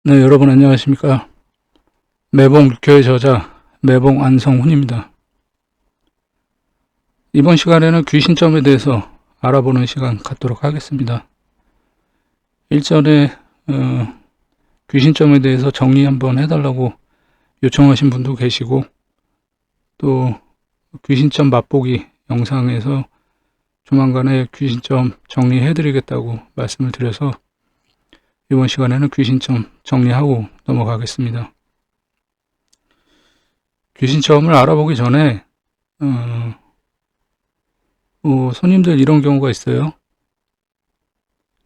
네, 여러분 안녕하십니까. 매봉 교회 저자 매봉 안성훈입니다. 이번 시간에는 귀신점에 대해서 알아보는 시간 갖도록 하겠습니다. 일전에 귀신점에 대해서 정리 한번 해달라고 요청하신 분도 계시고, 또 귀신점 맛보기 영상에서 조만간에 귀신점 정리해드리겠다고 말씀을 드려서 이번 시간에는 귀신점 정리하고 넘어가겠습니다. 귀신점을 알아보기 전에 손님들 이런 경우가 있어요.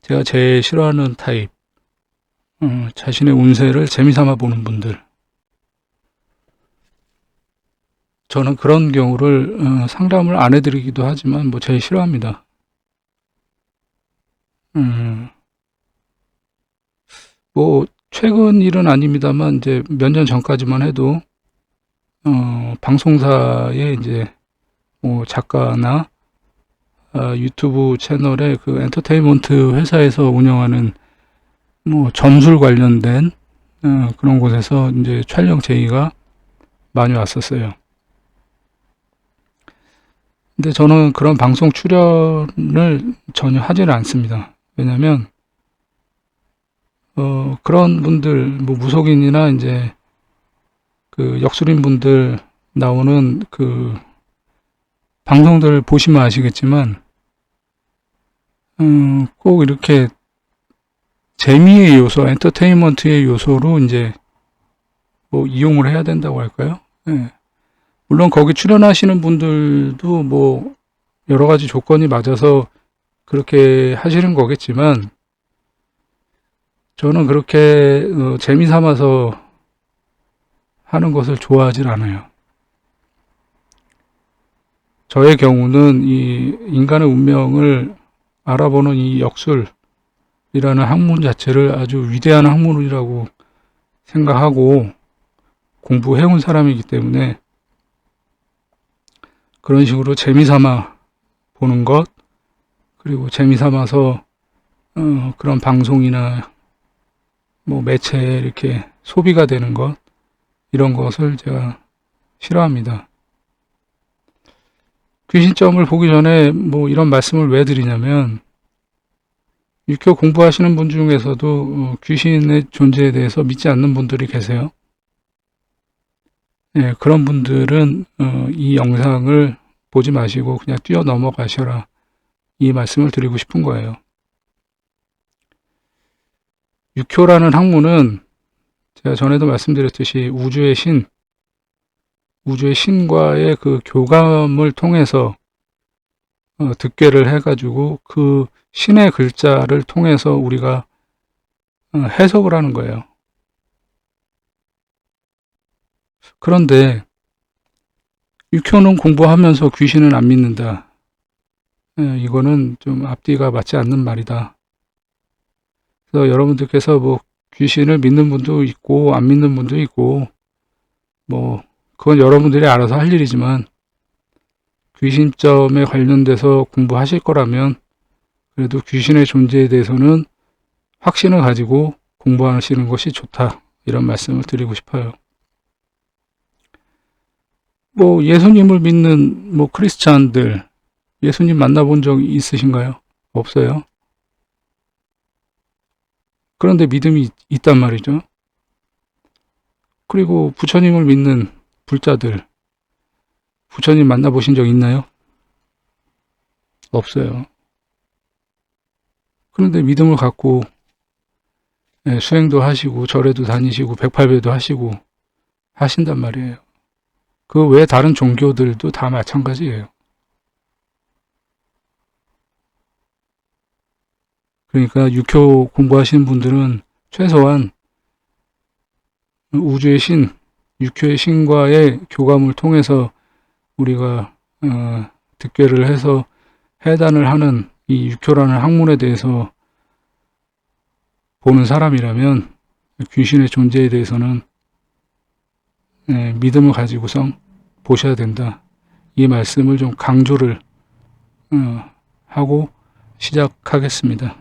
제가 제일 싫어하는 타입, 자신의 운세를 재미삼아 보는 분들. 저는 그런 경우를 상담을 안 해드리기도 하지만 제일 싫어합니다. 최근 일은 아닙니다만 이제 몇 년 전까지만 해도 방송사의 이제 작가나 유튜브 채널의 그 엔터테인먼트 회사에서 운영하는 점술 관련된 그런 곳에서 이제 촬영 제의가 많이 왔었어요. 근데 저는 그런 방송 출연을 전혀 하지는 않습니다. 왜냐면 그런 분들 무속인이나 이제 그 역술인 분들 나오는 그 방송들 보시면 아시겠지만 꼭 이렇게 재미의 요소, 엔터테인먼트의 요소로 이제 이용을 해야 된다고 할까요? 네. 물론 거기 출연하시는 분들도 여러 가지 조건이 맞아서 그렇게 하시는 거겠지만, 저는 그렇게 재미 삼아서 하는 것을 좋아하질 않아요. 저의 경우는 이 인간의 운명을 알아보는 이 역술이라는 학문 자체를 아주 위대한 학문이라고 생각하고 공부해온 사람이기 때문에 그런 식으로 재미삼아 보는 것, 그리고 재미삼아서 그런 방송이나 매체에 이렇게 소비가 되는 것, 이런 것을 제가 싫어합니다. 귀신점을 보기 전에 이런 말씀을 왜 드리냐면, 유교 공부하시는 분 중에서도 귀신의 존재에 대해서 믿지 않는 분들이 계세요. 네, 그런 분들은 이 영상을 보지 마시고 그냥 뛰어 넘어가셔라, 이 말씀을 드리고 싶은 거예요. 유교라는 학문은 제가 전에도 말씀드렸듯이 우주의 신과의 그 교감을 통해서 득괴를 해가지고 그 신의 글자를 통해서 우리가 해석을 하는 거예요. 그런데 유교는 공부하면서 귀신은 안 믿는다. 이거는 좀 앞뒤가 맞지 않는 말이다. 그래서 여러분들께서 귀신을 믿는 분도 있고 안 믿는 분도 있고 그건 여러분들이 알아서 할 일이지만, 귀신점에 관련돼서 공부하실 거라면 그래도 귀신의 존재에 대해서는 확신을 가지고 공부하시는 것이 좋다, 이런 말씀을 드리고 싶어요. 예수님을 믿는 크리스찬들, 예수님 만나본 적 있으신가요? 없어요. 그런데 믿음이 있단 말이죠. 그리고 부처님을 믿는 불자들, 부처님 만나보신 적 있나요? 없어요. 그런데 믿음을 갖고 수행도 하시고 절에도 다니시고 108배도 하시고 하신단 말이에요. 그 외에 다른 종교들도 다 마찬가지예요. 그러니까 유교 공부하시는 분들은 최소한 우주의 신, 유교의 신과의 교감을 통해서 우리가 득괴를 해서 해단을 하는 이 유교라는 학문에 대해서 보는 사람이라면 귀신의 존재에 대해서는 믿음을 가지고서 보셔야 된다, 이 말씀을 좀 강조를 하고 시작하겠습니다.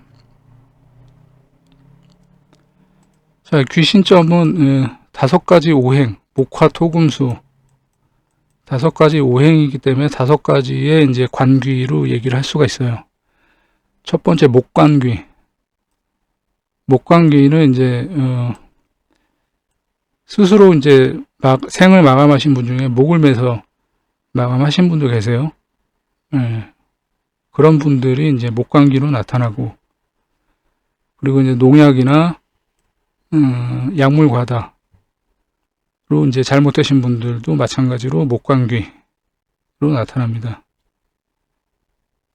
자, 귀신점은 5가지 오행, 목화, 토금수 5가지 오행이기 때문에 5가지의 이제 관귀로 얘기를 할 수가 있어요. 첫 번째 목관귀. 목관귀는 이제 스스로 이제 생을 마감하신 분 중에 목을 매서 마감하신 분도 계세요. 그런 분들이 이제 목관귀로 나타나고, 그리고 이제 농약이나 약물 과다로 이제 잘못되신 분들도 마찬가지로 목관귀로 나타납니다.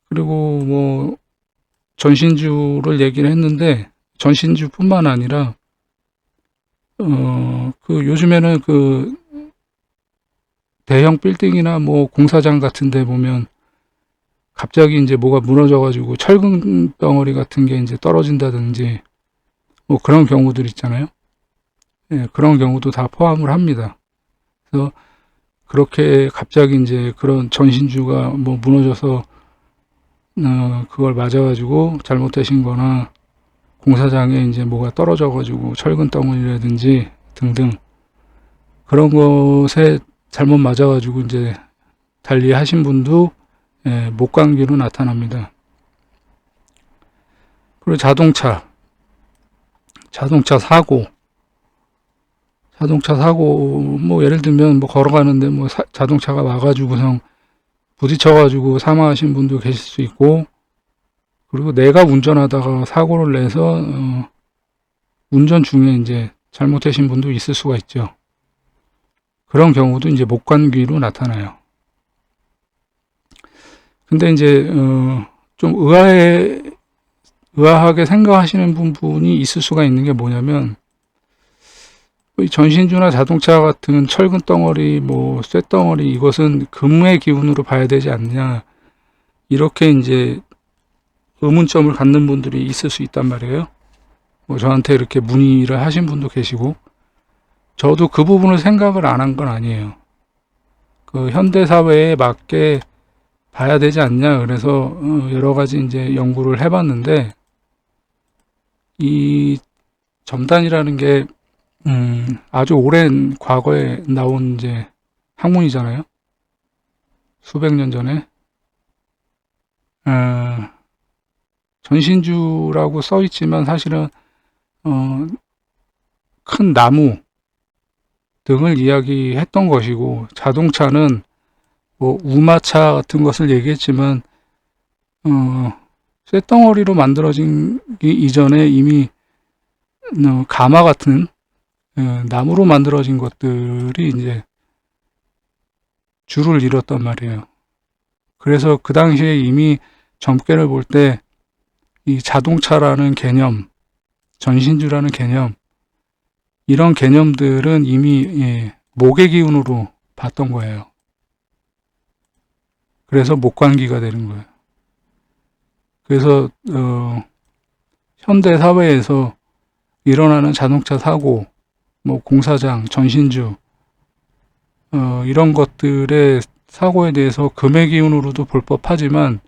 그리고 뭐 전신주를 얘기를 했는데, 전신주뿐만 아니라 요즘에는 대형 빌딩이나 뭐 공사장 같은 데 보면 갑자기 이제 뭐가 무너져가지고 철근 덩어리 같은 게 이제 떨어진다든지 뭐 그런 경우들 있잖아요. 예, 그런 경우도 다 포함을 합니다. 그래서 그렇게 갑자기 이제 그런 전신주가 뭐 무너져서 그걸 맞아가지고 잘못되신 거나 공사장에 이제 뭐가 떨어져가지고 철근 덩어리라든지 등등 그런 것에 잘못 맞아가지고 이제 달리 하신 분도 목감기로 나타납니다. 그리고 자동차 사고 뭐 예를 들면 뭐 걸어가는데 뭐 자동차가 와가지고서 부딪혀가지고 사망하신 분도 계실 수 있고, 그리고 내가 운전하다가 사고를 내서 운전 중에 이제 잘못되신 분도 있을 수가 있죠. 그런 경우도 이제 목관귀로 나타나요. 근데 이제 좀 의아하게 생각하시는 부분이 있을 수가 있는 게 뭐냐면, 전신주나 자동차 같은 철근 덩어리, 뭐 쇳덩어리, 이것은 금의 기운으로 봐야 되지 않냐, 이렇게 이제 의문점을 갖는 분들이 있을 수 있단 말이에요. 뭐 저한테 이렇게 문의를 하신 분도 계시고, 저도 그 부분을 생각을 안 한 건 아니에요. 그 현대 사회에 맞게 봐야 되지 않냐, 그래서 여러 가지 이제 연구를 해봤는데, 이 점단이라는 게 아주 오랜 과거에 나온 이제 학문이잖아요. 수백 년 전에. 전신주라고 써 있지만 사실은 큰 나무 등을 이야기했던 것이고, 자동차는 뭐 우마차 같은 것을 얘기했지만 쇳덩어리로 만들어진 이전에 이미 가마 같은 나무로 만들어진 것들이 이제 주를 이뤘단 말이에요. 그래서 그 당시에 이미 점괘를 볼 때 이 자동차라는 개념, 전신주라는 개념, 이런 개념들은 이미 목의 기운으로 봤던 거예요. 그래서 목관기가 되는 거예요. 그래서 현대 사회에서 일어나는 자동차 사고, 뭐 공사장, 전신주, 이런 것들의 사고에 대해서 금의 기운으로도 볼 법하지만,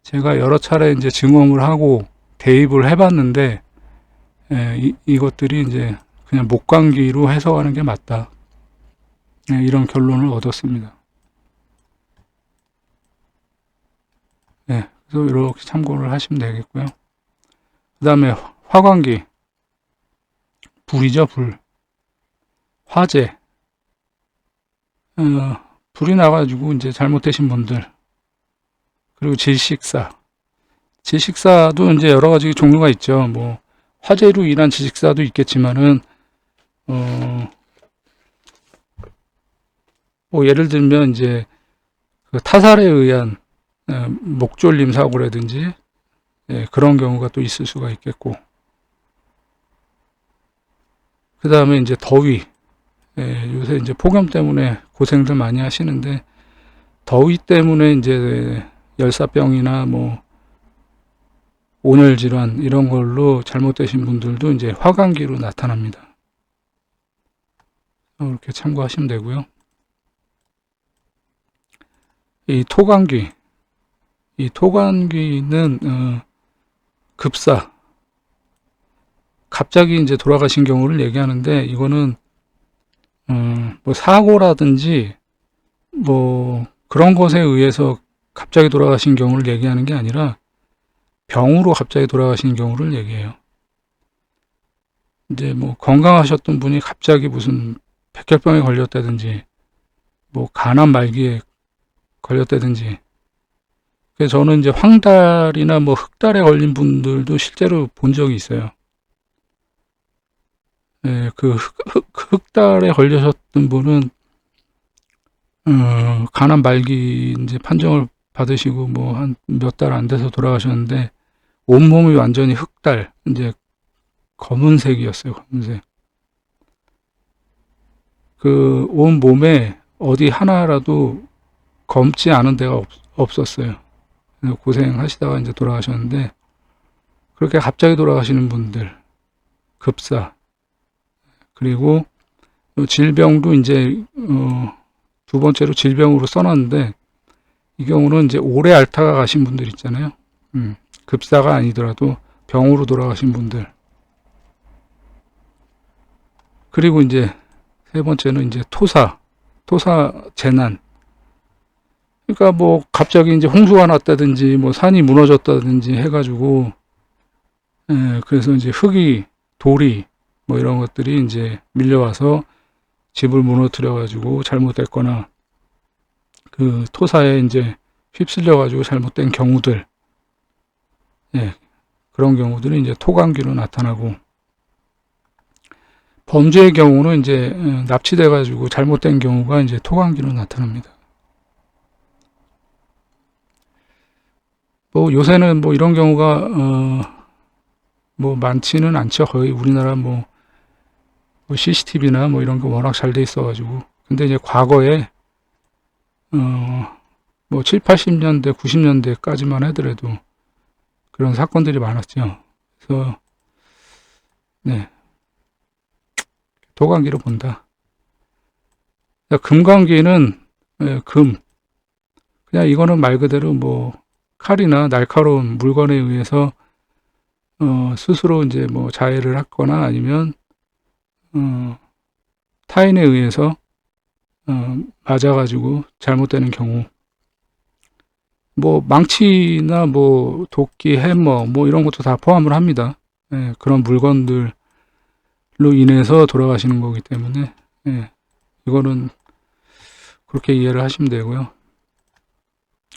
제가 여러 차례 이제 증언을 하고 대입을 해봤는데, 이것들이 이제 그냥 목관기로 해석하는 게 맞다, 이런 결론을 얻었습니다. 그래서 이렇게 참고를 하시면 되겠고요. 그 다음에 화관기, 불이죠, 불. 화재, 불이 나가지고 이제 잘못되신 분들, 그리고 질식사도 이제 여러 가지 종류가 있죠. 뭐 화재로 인한 질식사도 있겠지만은 뭐 예를 들면 이제 그 타살에 의한 목졸림 사고라든지 그런 경우가 또 있을 수가 있겠고, 그 다음에 이제 더위, 요새 이제 폭염 때문에 고생들 많이 하시는데, 더위 때문에 이제 열사병이나 뭐 온열 질환 이런 걸로 잘못되신 분들도 이제 화관기로 나타납니다. 이렇게 참고하시면 되고요. 이 토관귀는 갑자기 이제 돌아가신 경우를 얘기하는데, 이거는 뭐 사고라든지 뭐 그런 것에 의해서 갑자기 돌아가신 경우를 얘기하는 게 아니라 병으로 갑자기 돌아가신 경우를 얘기해요. 이제 뭐 건강하셨던 분이 갑자기 무슨 백혈병에 걸렸다든지 뭐 간암 말기에 걸렸다든지. 그래서 저는 이제 황달이나 뭐 흑달에 걸린 분들도 실제로 본 적이 있어요. 예, 그 흑달에 걸리셨던 분은 간암 말기 이제 판정을 받으시고 뭐 한 몇 달 안 돼서 돌아가셨는데, 온몸이 완전히 흑달, 이제 검은색이었어요. 검은색. 그 온 몸에 어디 하나라도 검지 않은 데가 없었어요. 고생하시다가 이제 돌아가셨는데, 그렇게 갑자기 돌아가시는 분들, 급사, 그리고 질병도 이제 두 번째로 질병으로 써놨는데, 이 경우는 이제 오래 앓다가 가신 분들 있잖아요. 급사가 아니더라도 병으로 돌아가신 분들. 그리고 이제 세 번째는 이제 토사 재난. 그러니까 뭐 갑자기 이제 홍수가 났다든지 뭐 산이 무너졌다든지 해가지고, 그래서 이제 흙이, 돌이 뭐 이런 것들이 이제 밀려와서 집을 무너뜨려가지고 잘못됐거나, 그 토사에 이제 휩쓸려가지고 잘못된 경우들, 예, 그런 경우들이 이제 토감기로 나타나고, 범죄의 경우는 이제 납치돼가지고 잘못된 경우가 이제 토감기로 나타납니다. 뭐 요새는 뭐 이런 경우가 뭐 많지는 않죠. 거의 우리나라 뭐 CCTV나 뭐 이런 거 워낙 잘 돼 있어가지고. 근데 이제 과거에 뭐 7, 80년대, 90년대까지만 하더라도 그런 사건들이 많았죠. 그래서 네, 도관기로 본다. 금관기는 그냥 이거는 말 그대로 뭐 칼이나 날카로운 물건에 의해서 스스로 이제 뭐 자해를 했거나 아니면 타인에 의해서 맞아가지고 잘못되는 경우, 뭐 망치나 뭐 도끼, 해머 뭐 이런 것도 다 포함을 합니다. 예, 그런 물건들로 인해서 돌아가시는 거기 때문에, 예, 이거는 그렇게 이해를 하시면 되고요.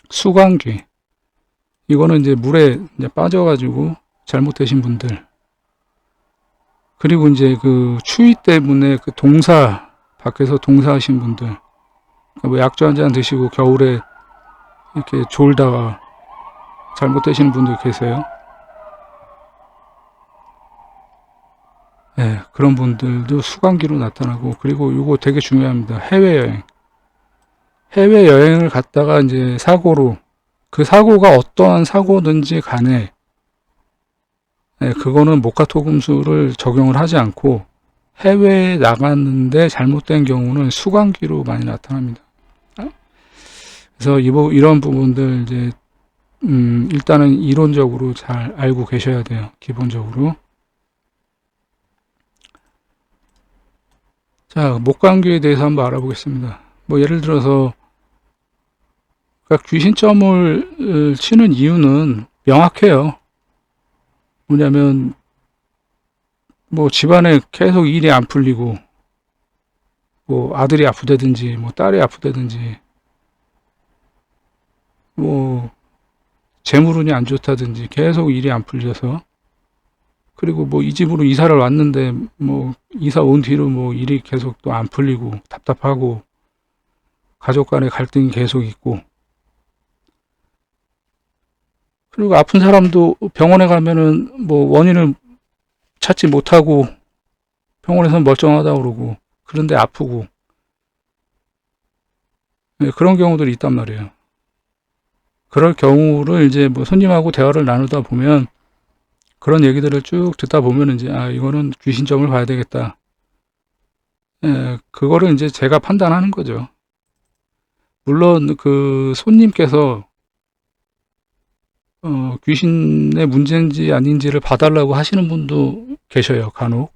수광귀, 이거는 이제 물에 이제 빠져가지고 잘못되신 분들, 그리고 이제 그 추위 때문에 그 밖에서 동사하신 분들, 뭐 약주 한 잔 드시고 겨울에 이렇게 졸다가 잘못되시는 분들 계세요. 네, 그런 분들도 수광기로 나타나고, 그리고 이거 되게 중요합니다. 해외여행을 갔다가 이제 그 사고가 어떠한 사고든지 간에, 네, 그거는 목화토금수를 적용을 하지 않고 해외에 나갔는데 잘못된 경우는 수광기로 많이 나타납니다. 그래서 이런 부분들 이제 일단은 이론적으로 잘 알고 계셔야 돼요. 기본적으로. 자, 목광기에 대해서 한번 알아보겠습니다. 뭐 예를 들어서 그러니까 귀신점을 치는 이유는 명확해요. 뭐냐면 뭐 집안에 계속 일이 안 풀리고, 뭐 아들이 아프다든지 뭐 딸이 아프다든지 뭐 재물운이 안 좋다든지 계속 일이 안 풀려서, 그리고 뭐 이 집으로 이사를 왔는데 뭐 이사 온 뒤로 뭐 일이 계속 또 안 풀리고 답답하고 가족 간의 갈등이 계속 있고, 그리고 아픈 사람도 병원에 가면은 뭐 원인을 찾지 못하고 병원에서는 멀쩡하다고 그러고, 그런데 아프고, 네, 그런 경우들이 있단 말이에요. 그럴 경우를 이제 뭐 손님하고 대화를 나누다 보면, 그런 얘기들을 쭉 듣다 보면 이제 이거는 귀신점을 봐야 되겠다. 예, 그거를 이제 제가 판단하는 거죠. 물론 그 손님께서 귀신의 문제인지 아닌지를 봐달라고 하시는 분도 계셔요, 간혹.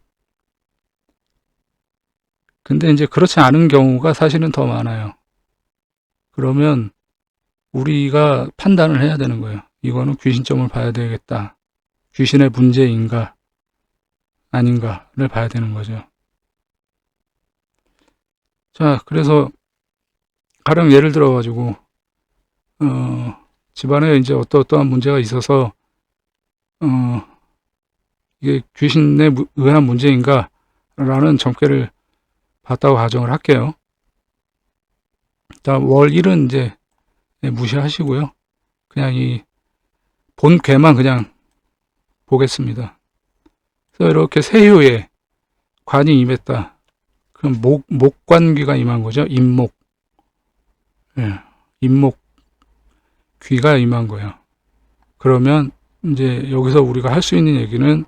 근데 이제 그렇지 않은 경우가 사실은 더 많아요. 그러면 우리가 판단을 해야 되는 거예요. 이거는 귀신점을 봐야 되겠다. 귀신의 문제인가 아닌가를 봐야 되는 거죠. 자, 그래서 가령 예를 들어 가지고 집안에 이제 어떠한 문제가 있어서 이게 귀신에 의한 문제인가 라는 점괘를 봤다고 가정을 할게요. 일단 월 1은 이제 무시하시고요. 그냥 이 본괴만 그냥 보겠습니다. 그래서 이렇게 세효에 관이 임했다. 그럼 목관귀가 임한 거죠. 임목. 예, 임목 귀가 임한 거예요. 그러면 이제 여기서 우리가 할 수 있는 얘기는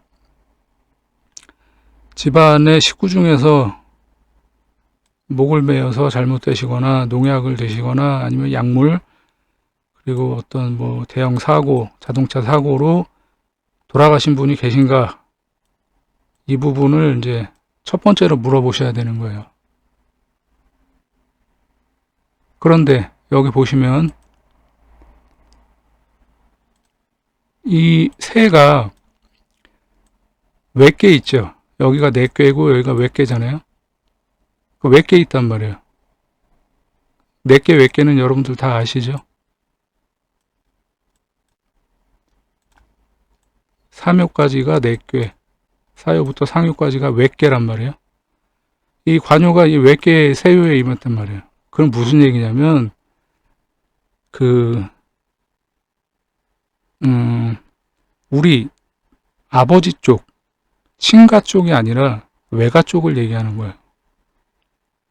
집안의 식구 중에서 목을 매어서 잘못되시거나 농약을 드시거나 아니면 약물 그리고 어떤 뭐 대형 사고, 자동차 사고로 돌아가신 분이 계신가? 이 부분을 이제 첫 번째로 물어보셔야 되는 거예요. 그런데 여기 보시면 이 새가 외께 있죠. 여기가 내꾀고 여기가 외께잖아요. 그 외께 있단 말이에요. 내께 외께는 여러분들 다 아시죠? 삼요까지가 내꾀, 사요부터 상요까지가 외께란 말이에요. 이 관요가 이 외께 세요에 임했단 말이에요. 그럼 무슨 얘기냐면 우리 아버지 쪽, 친가 쪽이 아니라 외가 쪽을 얘기하는 거예요.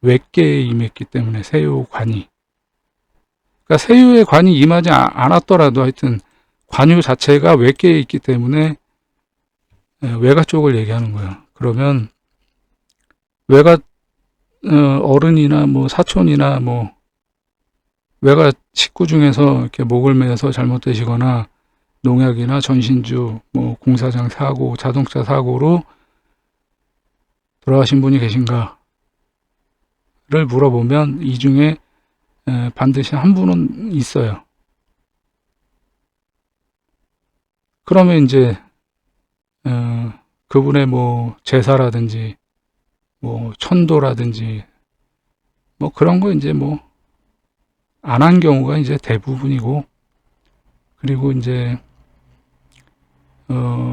외께에 임했기 때문에 세요관이. 그러니까 세요의 관이 임하지 않았더라도 하여튼 관유 자체가 외께에 있기 때문에 외가 쪽을 얘기하는 거예요. 그러면 외가 어른이나 뭐 사촌이나 뭐 외가 식구 중에서 이렇게 목을 매서 잘못되시거나 농약이나 전신주, 뭐 공사장 사고, 자동차 사고로 돌아가신 분이 계신가를 물어보면 이 중에 반드시 한 분은 있어요. 그러면 이제 그분의 뭐 제사라든지 뭐 천도라든지 뭐 그런 거 이제 뭐 안 한 경우가 이제 대부분이고, 그리고 이제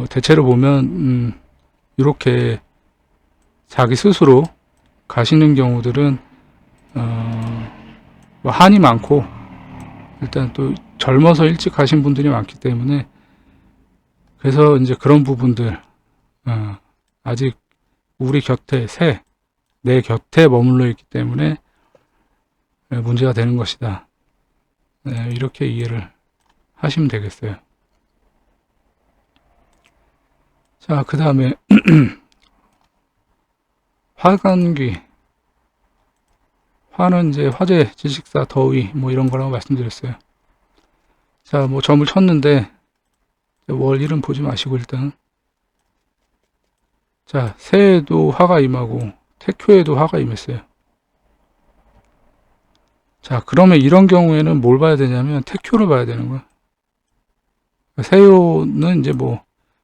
대체로 보면 이렇게 자기 스스로 가시는 경우들은 뭐 한이 많고 일단 또 젊어서 일찍 가신 분들이 많기 때문에, 그래서 이제 그런 부분들 아직 우리 곁에 내 곁에 머물러 있기 때문에 문제가 되는 것이다. 이렇게 이해를 하시면 되겠어요. 자, 그 다음에 화관귀. 화는 이제 화재, 지식사, 더위 뭐 이런 거라고 말씀드렸어요. 자, 뭐 점을 쳤는데 월 1은 보지 마시고 일단. 자, 새에도 화가 임하고 태초에도 화가 임했어요. 자, 그러면 이런 경우에는 뭘 봐야 되냐면 태초를 봐야 되는 거야. 새요는 이제 뭐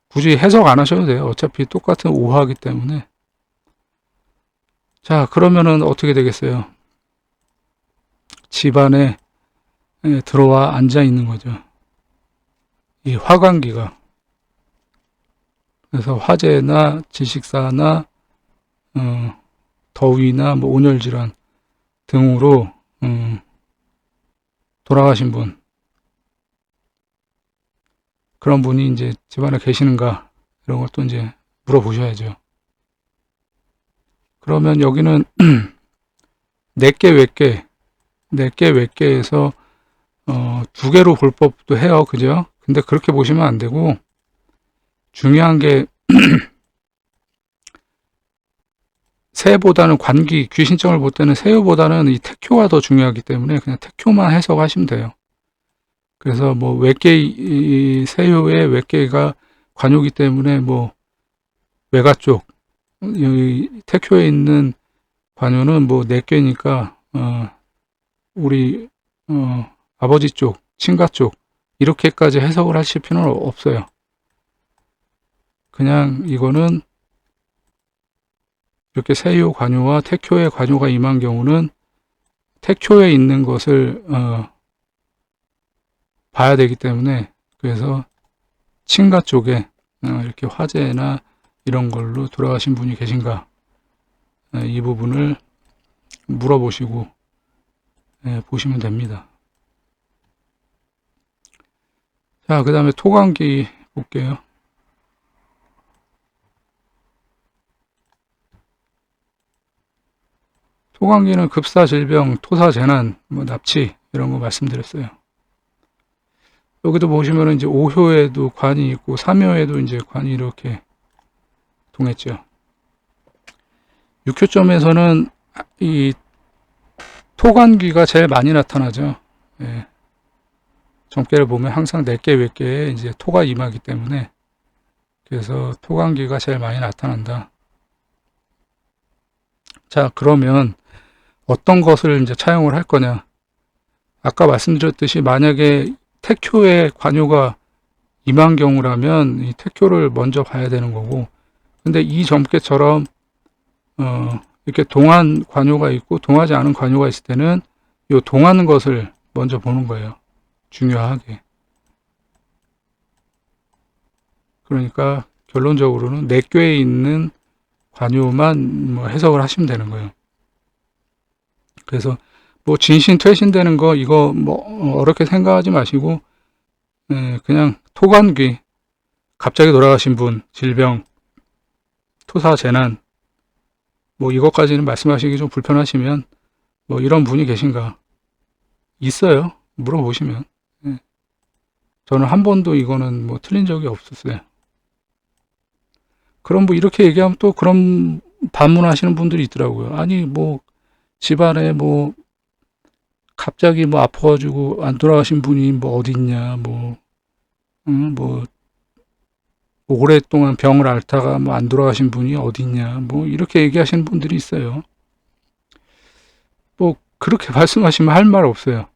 굳이 해석 안 하셔도 돼요. 어차피 똑같은 오화이기 때문에. 자, 그러면은 어떻게 되겠어요? 집안에 들어와 앉아 있는 거죠. 이 화관기가. 그래서 화재나 지식사나 더위나 뭐 온열질환 등으로 돌아가신 분, 그런 분이 이제 집안에 계시는가 이런 것도 이제 물어보셔야죠. 그러면 여기는 내께 외께에서 두 개로 볼 법도 해요. 그죠? 근데 그렇게 보시면 안 되고, 중요한 게 새보다는 관기, 귀신점을 볼 때는 새요보다는 이 태교가 더 중요하기 때문에 그냥 태교만 해석하시면 돼요. 그래서 뭐 새요의 외계가 관요기 때문에 뭐 외가 쪽, 여기 태교에 있는 관요는 뭐 내괴니까 우리 아버지 쪽, 친가 쪽 이렇게까지 해석을 하실 필요는 없어요. 그냥 이거는 이렇게 세요 관요와 태교의 관요가 임한 경우는 태교에 있는 것을 봐야 되기 때문에, 그래서 친가 쪽에 이렇게 화재나 이런 걸로 돌아가신 분이 계신가, 이 부분을 물어보시고 보시면 됩니다. 자, 그 다음에 토관기 볼게요. 토관기는 급사 질병, 토사 재난, 뭐 납치 이런 거 말씀드렸어요. 여기도 보시면은 이제 5효에도 관이 있고 3효에도 이제 관이 이렇게 동했죠. 6효점에서는 이 토관기가 제일 많이 나타나죠. 예. 점괘를 보면 항상 4개, 몇 개에 이제 토가 임하기 때문에, 그래서 토관기가 제일 많이 나타난다. 자, 그러면 어떤 것을 이제 차용을 할 거냐. 아까 말씀드렸듯이 만약에 태교의 관요가 임한 경우라면 이 태교를 먼저 봐야 되는 거고, 근데 이 점괘처럼 이렇게 동한 관요가 있고 동하지 않은 관요가 있을 때는 이 동하는 것을 먼저 보는 거예요. 중요하게. 그러니까 결론적으로는 내괴에 있는 관요만 뭐 해석을 하시면 되는 거예요. 그래서 뭐 진신 퇴신되는 거 이거 뭐 어렵게 생각하지 마시고 그냥 토관귀, 갑자기 돌아가신 분, 질병, 토사 재난, 뭐 이것까지는 말씀하시기 좀 불편하시면 뭐 이런 분이 계신가 있어요. 물어보시면. 저는 한 번도 이거는 뭐 틀린 적이 없었어요. 그럼 뭐 이렇게 얘기하면 또 그런 반문하시는 분들이 있더라고요. 아니 뭐 집안에 뭐 갑자기 뭐 아파가지고 안 돌아가신 분이 뭐 어디 있냐, 뭐 오랫동안 병을 앓다가 뭐 안 돌아가신 분이 어디 있냐, 뭐 이렇게 얘기하시는 분들이 있어요. 뭐 그렇게 말씀하시면 할 말 없어요.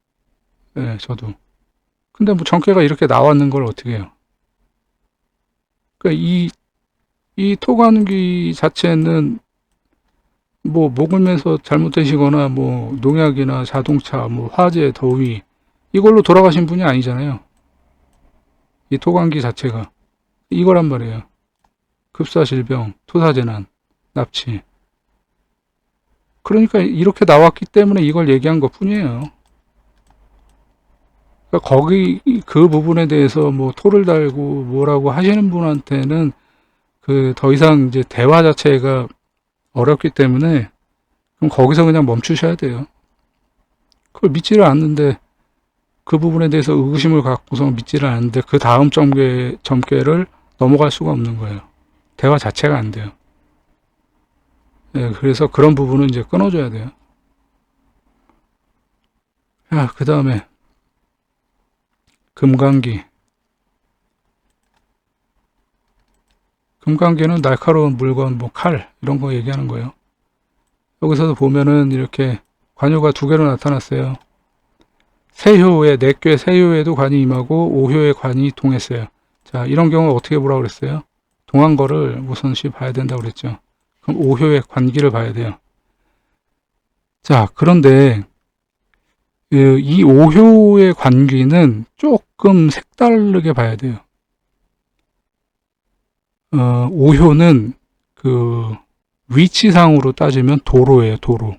네, 저도. 근데 뭐 점괘가 이렇게 나왔는 걸 어떻게 해요? 그러니까 이 토관귀 자체는 뭐 목을 매서 잘못되시거나 뭐 농약이나 자동차, 뭐 화재, 더위 이걸로 돌아가신 분이 아니잖아요. 이 토관귀 자체가 이거란 말이에요. 급사 질병, 토사 재난, 납치. 그러니까 이렇게 나왔기 때문에 이걸 얘기한 것 뿐이에요. 그러니까 거기 그 부분에 대해서 뭐 토를 달고 뭐라고 하시는 분한테는 그 더 이상 이제 대화 자체가 어렵기 때문에 그럼 거기서 그냥 멈추셔야 돼요. 그걸 믿지를 않는데, 그 부분에 대해서 의구심을 갖고서 믿지를 않는데 그 다음 점괘를 넘어갈 수가 없는 거예요. 대화 자체가 안 돼요. 네, 그래서 그런 부분은 이제 끊어줘야 돼요. 그 다음에 금강기. 금강기는 날카로운 물건, 뭐 칼 이런 거 얘기하는 거예요. 여기서도 보면은 이렇게 관요가 2개로 나타났어요. 세효에, 내괴 세효에도 관이 임하고 5효에 관이 동했어요. 자, 이런 경우 어떻게 보라고 그랬어요? 동한 거를 우선시 봐야 된다고 그랬죠. 그럼 5효의 관기를 봐야 돼요. 자, 그런데 이 5효의 관기는 조금 색다르게 봐야 돼요. 5효는 그 위치상으로 따지면 도로예요, 도로.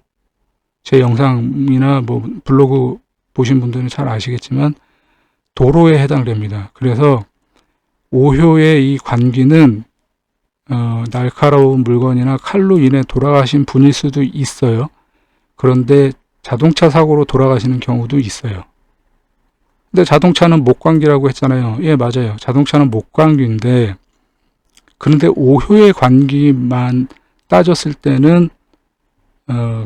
제 영상이나 뭐 블로그 보신 분들은 잘 아시겠지만 도로에 해당됩니다. 그래서 5효의 이 관기는 날카로운 물건이나 칼로 인해 돌아가신 분일 수도 있어요. 그런데 자동차 사고로 돌아가시는 경우도 있어요. 근데 자동차는 목관기라고 했잖아요. 예, 맞아요. 자동차는 목관기인데, 그런데 5효의 관기만 따졌을 때는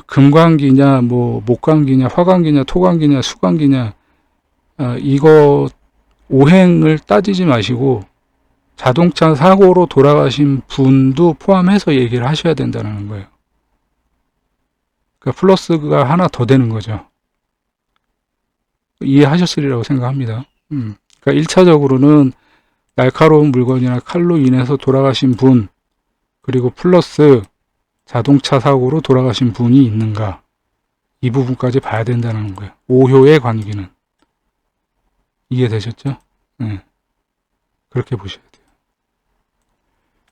금관기냐, 뭐 목관기냐, 화관기냐, 토관기냐, 수관기냐, 이거 오행을 따지지 마시고 자동차 사고로 돌아가신 분도 포함해서 얘기를 하셔야 된다는 거예요. 그러니까 플러스가 하나 더 되는 거죠. 이해하셨으리라고 생각합니다. 그러니까 1차적으로는 날카로운 물건이나 칼로 인해서 돌아가신 분, 그리고 플러스 자동차 사고로 돌아가신 분이 있는가, 이 부분까지 봐야 된다는 거예요. 오효의 관계는. 이해되셨죠? 네. 그렇게 보셔야 돼요.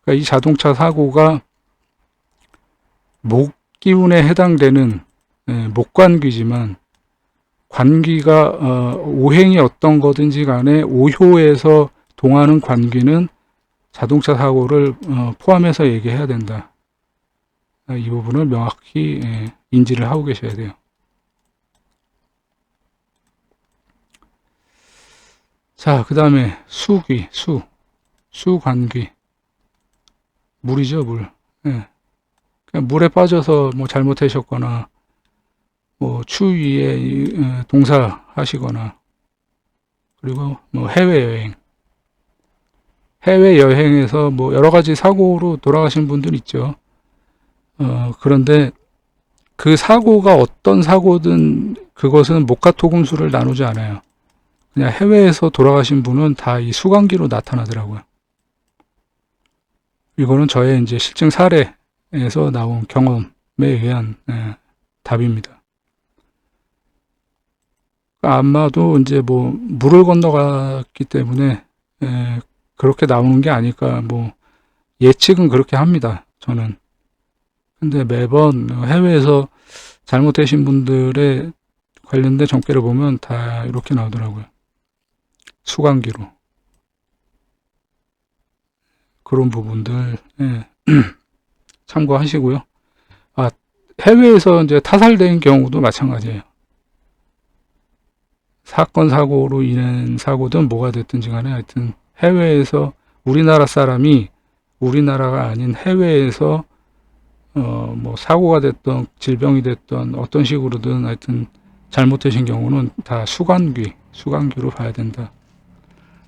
그러니까 이 자동차 사고가 목기운에 해당되는 목관귀지만, 관귀가 오행이 어떤 거든지 간에 오효에서 동하는 관귀는 자동차 사고를 포함해서 얘기해야 된다. 이 부분을 명확히 인지를 하고 계셔야 돼요. 자, 그 다음에 수귀, 수관귀. 물이죠, 물. 그냥 물에 빠져서 뭐 잘못하셨거나, 뭐 추위에 동사하시거나, 그리고 뭐 해외여행에서 뭐 여러 가지 사고로 돌아가신 분들 있죠. 그런데 그 사고가 어떤 사고든 그것은 목화토금수를 나누지 않아요. 그냥 해외에서 돌아가신 분은 다 이 수관기로 나타나더라고요. 이거는 저의 이제 실증 사례에서 나온 경험에 의한 답입니다. 아마도 이제 뭐 물을 건너갔기 때문에 그렇게 나오는 게 아닐까, 뭐 예측은 그렇게 합니다. 저는. 근데 매번 해외에서 잘못되신 분들의 관련된 점괘를 보면 다 이렇게 나오더라고요. 수관기로. 그런 부분들 참고하시고요. 해외에서 이제 타살된 경우도 마찬가지예요. 사건 사고로 인한 사고든 뭐가 됐든지 간에 하여튼 해외에서 우리나라 사람이 우리나라가 아닌 해외에서 뭐 사고가 됐던 질병이 됐던 어떤 식으로든 하여튼 잘못되신 경우는 다 수관기로 봐야 된다.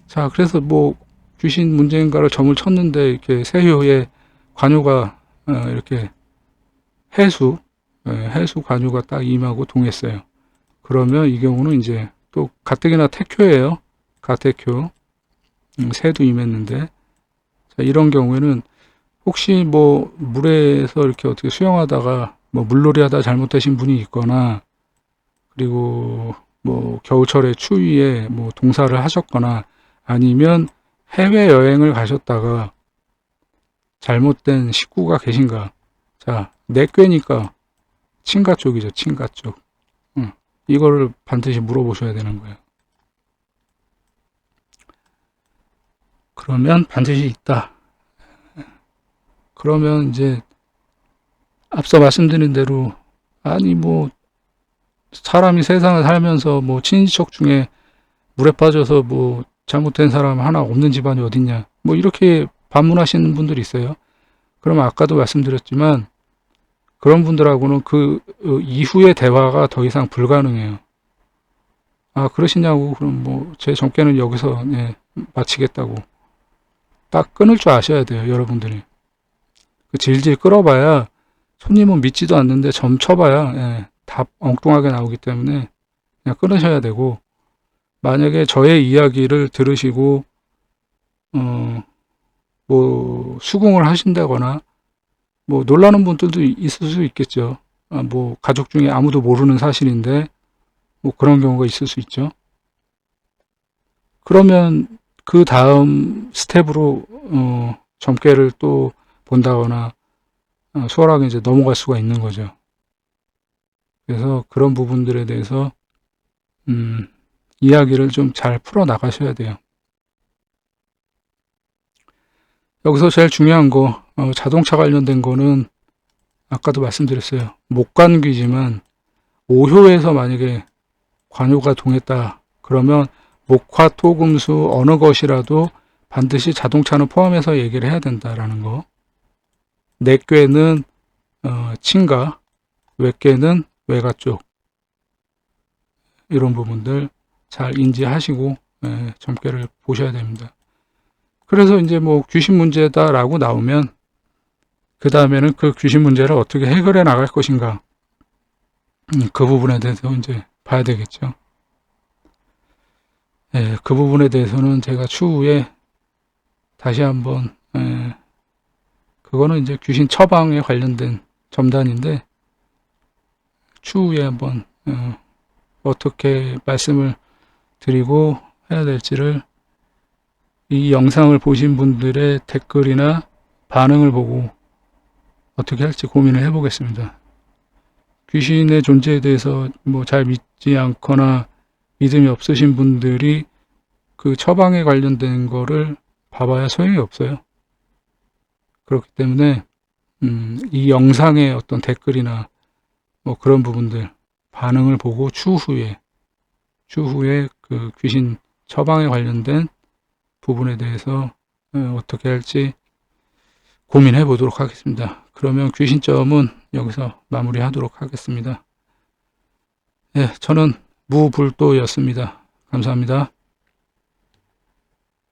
자, 그래서 뭐 귀신 문제인가를 점을 쳤는데 이렇게 세효에 관유가 이렇게 해수 관유가 딱 임하고 동했어요. 그러면 이 경우는 이제 또 가뜩이나 태교예요. 가태교. 새도 임했는데, 자, 이런 경우에는 혹시 뭐 물에서 이렇게 어떻게 수영하다가 뭐 물놀이 하다 잘못되신 분이 있거나, 그리고 뭐 겨울철에 추위에 뭐 동사를 하셨거나, 아니면 해외 여행을 가셨다가 잘못된 식구가 계신가. 자, 내꾀니까 친가 쪽이죠. 친가 쪽. 이거를 반드시 물어보셔야 되는 거예요. 그러면 반드시 있다. 그러면 이제 앞서 말씀드린 대로, 아니 뭐 사람이 세상을 살면서 뭐 친인척 중에 물에 빠져서 뭐 잘못된 사람 하나 없는 집안이 어딨냐, 뭐 이렇게 반문하시는 분들이 있어요. 그러면 아까도 말씀드렸지만 그런 분들하고는 그 이후의 대화가 더 이상 불가능해요. 아, 그러시냐고. 그럼 뭐 제 점괘는 여기서 마치겠다고 딱 끊을 줄 아셔야 돼요. 여러분들이 질질 끌어봐야, 손님은 믿지도 않는데 점 쳐봐야 다 엉뚱하게 나오기 때문에 그냥 끊으셔야 되고, 만약에 저의 이야기를 들으시고 뭐 수긍을 하신다거나 뭐 놀라는 분들도 있을 수 있겠죠. 뭐 가족 중에 아무도 모르는 사실인데 뭐 그런 경우가 있을 수 있죠. 그러면 그 다음 스텝으로 점괘를 또 본다거나 수월하게 이제 넘어갈 수가 있는 거죠. 그래서 그런 부분들에 대해서 이야기를 좀 잘 풀어 나가셔야 돼요. 여기서 제일 중요한 거, 자동차 관련된 거는 아까도 말씀드렸어요. 목관귀지만 오효에서 만약에 관유가 동했다 그러면 목화토금수 어느 것이라도 반드시 자동차는 포함해서 얘기를 해야 된다라는 거. 내꾀는 친가, 외꾀는 외가 쪽. 이런 부분들 잘 인지하시고 점괘를 보셔야 됩니다. 그래서 이제 뭐 귀신 문제다라고 나오면 그 다음에는 그 귀신 문제를 어떻게 해결해 나갈 것인가, 그 부분에 대해서 이제 봐야 되겠죠. 예, 그 부분에 대해서는 제가 추후에 다시 한번, 그거는 이제 귀신 처방에 관련된 점단인데 추후에 한번 어떻게 말씀을 드리고 해야 될지를 이 영상을 보신 분들의 댓글이나 반응을 보고 어떻게 할지 고민을 해보겠습니다. 귀신의 존재에 대해서 뭐 잘 믿지 않거나 믿음이 없으신 분들이 그 처방에 관련된 거를 봐봐야 소용이 없어요. 그렇기 때문에 이 영상의 어떤 댓글이나 뭐 그런 부분들 반응을 보고 추후에 그 귀신 처방에 관련된 부분에 대해서 어떻게 할지 고민해 보도록 하겠습니다. 그러면 귀신점은 여기서 마무리하도록 하겠습니다. 예, 저는 무불도였습니다. 감사합니다.